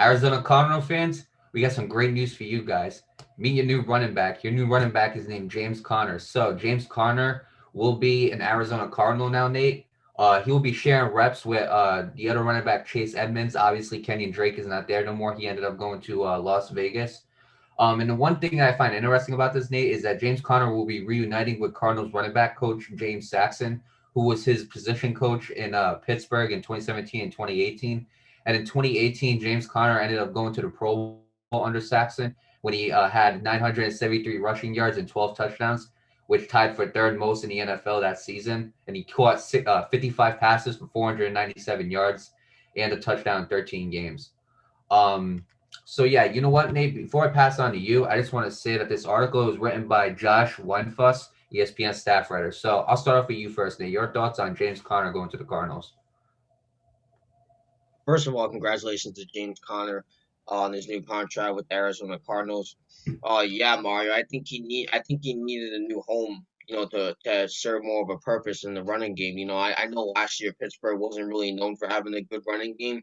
Arizona Cardinal fans, we got some great news for you guys. Meet your new running back. Your new running back is named James Conner. So James Conner will be an Arizona Cardinal now, Nate. He will be sharing reps with the other running back, Chase Edmonds. Obviously, Kenyon Drake is not there no more. He ended up going to Las Vegas. And the one thing that I find interesting about this, Nate, is that James Conner will be reuniting with Cardinals running back coach James Saxon, who was his position coach in Pittsburgh in 2017 and 2018. And in 2018, James Conner ended up going to the Pro Bowl under Saxon when he had 973 rushing yards and 12 touchdowns, which tied for third most in the NFL that season. And he caught 55 passes for 497 yards and a touchdown in 13 games. So yeah, you know what, Nate? Before I pass on to you, I just want to say that this article was written by Josh Weinfuss, ESPN staff writer. So I'll start off with you first, Nate. Your thoughts on James Conner going to the Cardinals? First of all, congratulations to James Conner on his new contract with the Arizona Cardinals. Yeah, Mario. I think he needed a new home, to serve more of a purpose in the running game. I know last year Pittsburgh wasn't really known for having a good running game,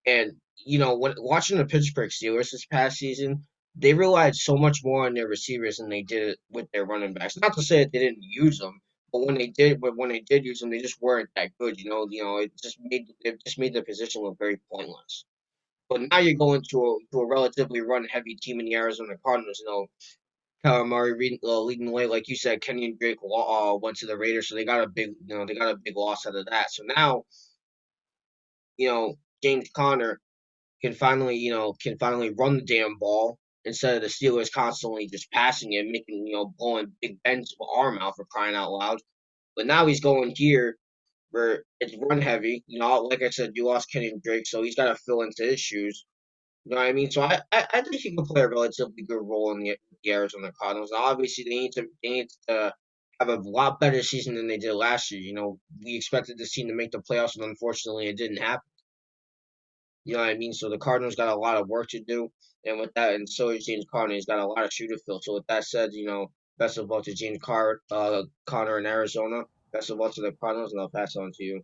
and when watching the Pittsburgh Steelers this past season, they relied so much more on their receivers than they did with their running backs. Not to say that they didn't use them, but when they did use them, they just weren't that good. It just made the position look very pointless. But now you're going to a relatively run heavy team in the Arizona Cardinals. Kyler Murray leading the way, like you said. Kenyon Drake went to the Raiders, so they got a big loss out of that. So now James Conner can finally run the damn ball instead of the Steelers constantly just passing it, making blowing Big Ben's arm out for crying out loud. But now he's going here where it's run heavy. Like I said, you lost Kenny Drake, so he's got to fill into his shoes. You know what I mean? So I think he can play a relatively good role in the Arizona Cardinals. Now, obviously, they need to have a lot better season than they did last year. We expected this team to make the playoffs, and unfortunately, it didn't happen. You know what I mean? So the Cardinals got a lot of work to do, and with that, and so is James Conner. He's got a lot of shoe to fill. So with that said, best of luck to Conner in Arizona. Best of luck to the Cardinals, and I'll pass on to you.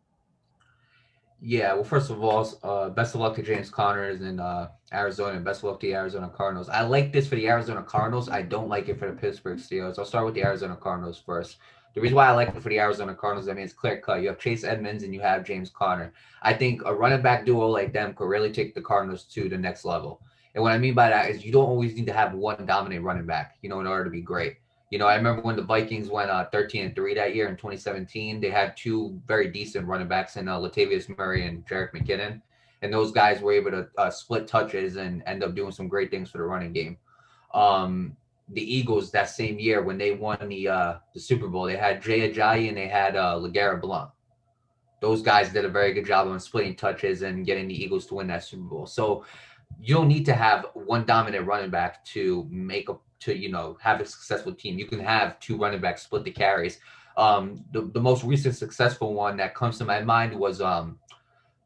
Yeah, well, first of all, best of luck to James Connors in Arizona, and best of luck to the Arizona Cardinals. I like this for the Arizona Cardinals. I don't like it for the Pittsburgh Steelers. I'll start with the Arizona Cardinals first. The reason why I like it for the Arizona Cardinals, I mean, it's clear cut. You have Chase Edmonds and you have James Conner. I think a running back duo like them could really take the Cardinals to the next level. And what I mean by that is you don't always need to have one dominant running back, in order to be great. I remember when the Vikings went 13-3 that year in 2017. They had two very decent running backs in Latavius Murray and Jerick McKinnon, and those guys were able to split touches and end up doing some great things for the running game. The Eagles that same year when they won the Super Bowl, they had Jay Ajayi and they had LeGarrette Blount. Those guys did a very good job on splitting touches and getting the Eagles to win that Super Bowl. So you don't need to have one dominant running back to have a successful team. You can have two running backs split the carries. The most recent successful one that comes to my mind was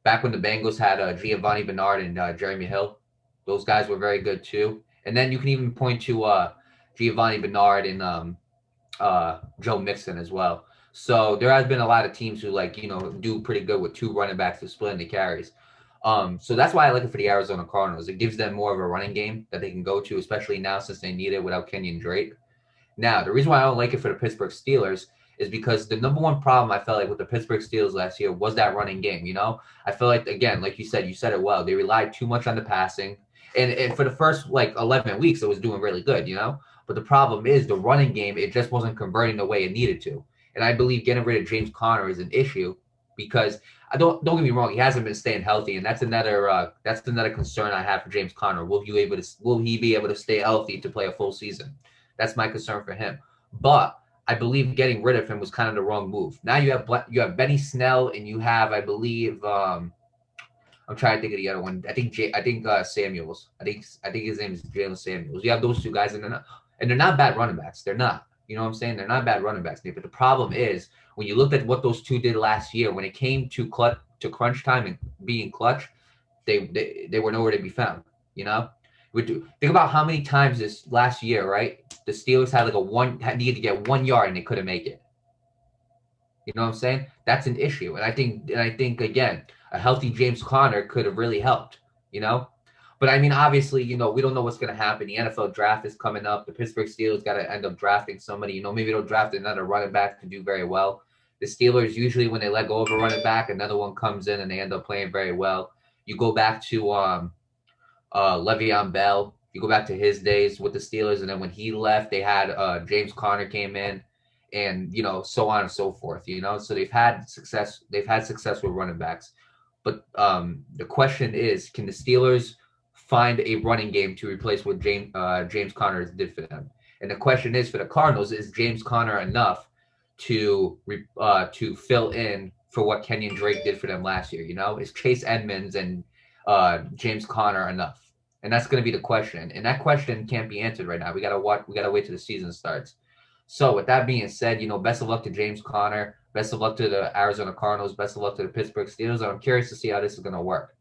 back when the Bengals had Giovanni Bernard and Jeremy Hill. Those guys were very good too. And then you can even point to Giovanni Bernard and Joe Mixon as well. So there has been a lot of teams who do pretty good with two running backs to split the carries. So that's why I like it for the Arizona Cardinals. It gives them more of a running game that they can go to, especially now since they need it without Kenyon Drake. Now, the reason why I don't like it for the Pittsburgh Steelers is because the number one problem I felt like with the Pittsburgh Steelers last year was that running game. I feel like, again, like you said it well. They relied too much on the passing, and for the first 11 weeks, it was doing really good. But the problem is the running game. It just wasn't converting the way it needed to, and I believe getting rid of James Conner is an issue because I don't get me wrong, he hasn't been staying healthy, and that's another concern I have for James Conner. Will he be able to stay healthy to play a full season? That's my concern for him. But I believe getting rid of him was kind of the wrong move. Now you have Benny Snell and you have, I believe, I'm trying to think of the other one. I think Samuels. I think his name is Jalen Samuels. You have those two guys, and they're not bad running backs. They're not. You know what I'm saying? They're not bad running backs. But the problem is when you looked at what those two did last year, when it came to crunch time and being clutch, they were nowhere to be found. You know, think about how many times this last year, right? The Steelers had needed to get 1 yard and they couldn't make it. You know what I'm saying? That's an issue, and I think again, a healthy James Conner could have really helped. You know, But I mean, obviously, we don't know what's going to happen. The NFL draft is coming up. The Pittsburgh Steelers got to end up drafting somebody. Maybe they'll draft another running back to do very well. The Steelers, usually when they let go of a running back, another one comes in and they end up playing very well. You go back to Le'Veon Bell. You go back to his days with the Steelers, and then when he left, they had James Conner came in, and so on and so forth. So they've had success. They've had success with running backs, but the question is, can the Steelers find a running game to replace what James Conner did for them? And the question is for the Cardinals: is James Conner enough to fill in for what Kenyon Drake did for them last year? Is Chase Edmonds and James Conner enough? And that's going to be the question. And that question can't be answered right now. We gotta watch. We gotta wait till the season starts. So with that being said, best of luck to James Conner. Best of luck to the Arizona Cardinals. Best of luck to the Pittsburgh Steelers. I'm curious to see how this is going to work.